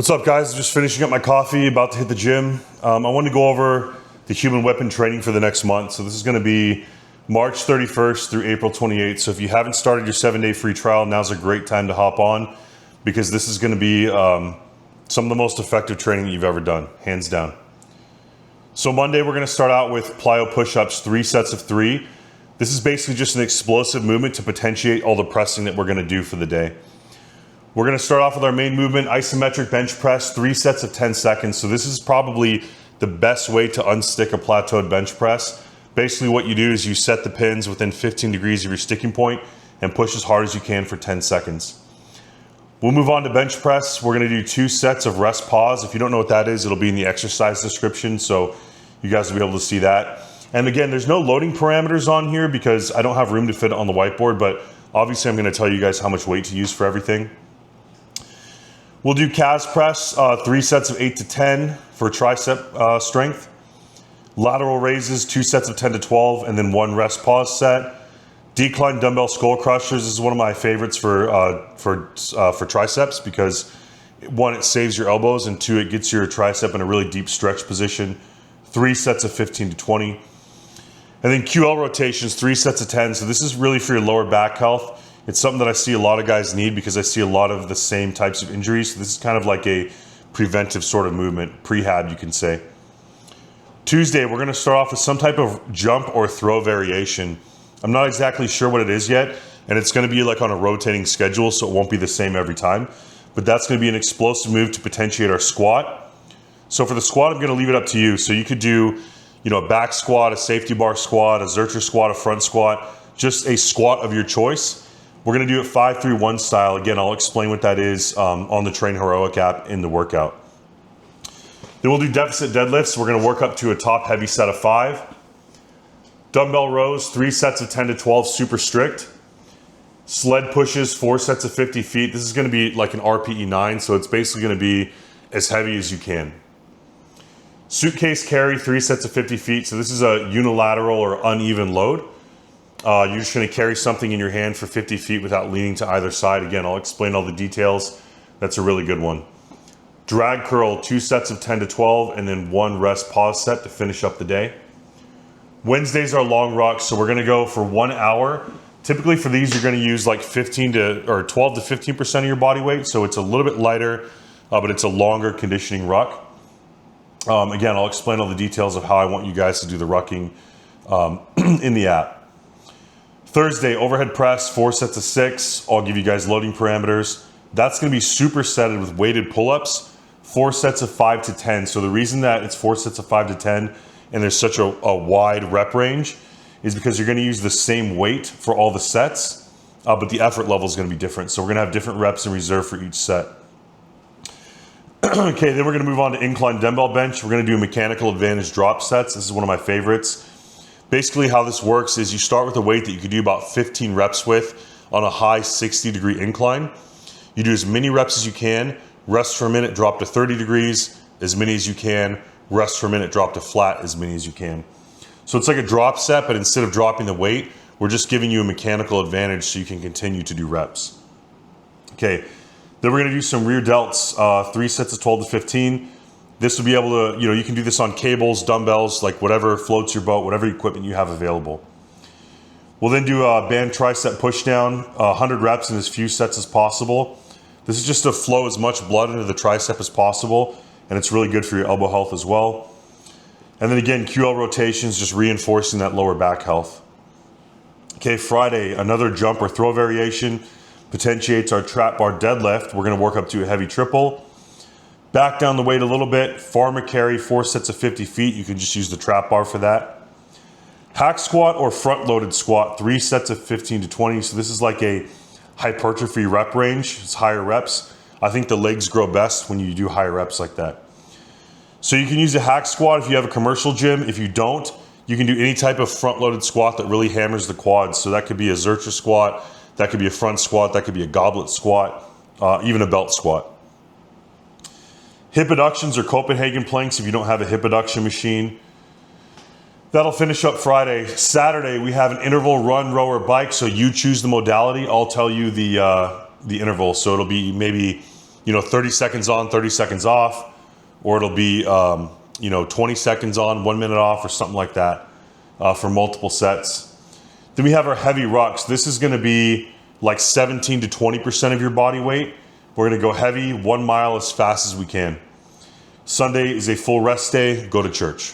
What's up, guys? Just finishing up my coffee, about to hit the gym. I wanted to go over the human weapon training for the next month. So this is going to be March 31st through April 28th. So if you haven't started your 7-day free trial, now's a great time to hop on, because this is going to be some of the most effective training that you've ever done, hands down. So Monday, we're going to start out with plyo push-ups, 3 sets of 3. This is basically just an explosive movement to potentiate all the pressing that we're going to do for the day. We're going to start off with our main movement, isometric bench press, 3 sets of 10 seconds. So this is probably the best way to unstick a plateaued bench press. Basically what you do is you set the pins within 15 degrees of your sticking point and push as hard as you can for 10 seconds. We'll move on to bench press. We're going to do 2 sets of rest pause. If you don't know what that is, it'll be in the exercise description, so you guys will be able to see that. And again, there's no loading parameters on here because I don't have room to fit it on the whiteboard, but obviously I'm going to tell you guys how much weight to use for everything. We'll do calves press, 3 sets of 8 to 10 for tricep strength. Lateral raises, 2 sets of 10 to 12, and then 1 rest pause set. Decline dumbbell skull crushers is one of my favorites for triceps because 1, it saves your elbows, and 2, it gets your tricep in a really deep stretch position. 3 sets of 15 to 20. And then QL rotations, 3 sets of 10. So this is really for your lower back health. It's something that I see a lot of guys need because I see a lot of the same types of injuries. So this is kind of like a preventive sort of movement, prehab you can say. Tuesday, we're going to start off with some type of jump or throw variation. I'm not exactly sure what it is yet, and it's going to be like on a rotating schedule, so it won't be the same every time. But that's going to be an explosive move to potentiate our squat. So for the squat, I'm going to leave it up to you. So you could do, a back squat, a safety bar squat, a Zercher squat, a front squat, just a squat of your choice. We're going to do it 5-3-1 style. Again, I'll explain what that is on the Train Heroic app in the workout. Then we'll do deficit deadlifts. We're going to work up to a top heavy set of 5. Dumbbell rows, 3 sets of 10 to 12, super strict. Sled pushes, 4 sets of 50 feet. This is going to be like an RPE 9, so it's basically going to be as heavy as you can. Suitcase carry, 3 sets of 50 feet. So this is a unilateral or uneven load. You're just going to carry something in your hand for 50 feet without leaning to either side. Again, I'll explain all the details. That's a really good one. Drag curl, 2 sets of 10 to 12, and then 1 rest pause set to finish up the day. Wednesdays are long rocks, so we're going to go for 1 hour. Typically for these, you're going to use like 12 to 15% of your body weight, so it's a little bit lighter, but it's a longer conditioning ruck. Again, I'll explain all the details of how I want you guys to do the rucking in the app. Thursday, overhead press, 4 sets of 6. I'll give you guys loading parameters. That's going to be supersetted with weighted pull-ups, 4 sets of 5 to 10. So the reason that it's 4 sets of 5 to 10 and there's such a wide rep range is because you're going to use the same weight for all the sets, but the effort level is going to be different. So we're going to have different reps in reserve for each set. Okay, then we're going to move on to incline dumbbell bench. We're going to do mechanical advantage drop sets. This is one of my favorites. Basically how this works is you start with a weight that you could do about 15 reps with on a high 60-degree incline. You do as many reps as you can, rest for a minute, drop to 30 degrees, as many as you can, rest for a minute, drop to flat, as many as you can. So it's like a drop set, but instead of dropping the weight, we're just giving you a mechanical advantage so you can continue to do reps. Okay, then we're going to do some rear delts, 3 sets of 12 to 15. This will be able to, you can do this on cables, dumbbells, like whatever floats your boat, whatever equipment you have available. We'll then do a band tricep push down, 100 reps in as few sets as possible. This is just to flow as much blood into the tricep as possible, and it's really good for your elbow health as well. And then again, QL rotations, just reinforcing that lower back health. Okay, Friday, another jump or throw variation, potentiates our trap bar deadlift. We're going to work up to a heavy triple. Back down the weight a little bit, farmer carry, 4 sets of 50 feet. You can just use the trap bar for that. Hack squat or front loaded squat, 3 sets of 15 to 20. So this is like a hypertrophy rep range. It's higher reps. I think the legs grow best when you do higher reps like that. So you can use a hack squat if you have a commercial gym. If you don't, you can do any type of front loaded squat that really hammers the quads. So that could be a Zercher squat, that could be a front squat, that could be a goblet squat, even a belt squat. Hip adductions or Copenhagen planks if you don't have a hip adduction machine. That'll finish up Friday. Saturday, we have an interval run, row, or bike, so you choose the modality. I'll tell you the interval. So it'll be maybe 30 seconds on, 30 seconds off, or it'll be, 20 seconds on, 1 minute off, or something like that for multiple sets. Then we have our heavy rucks. This is gonna be like 17 to 20% of your body weight. We're gonna go heavy, 1 mile as fast as we can. Sunday is a full rest day, go to church.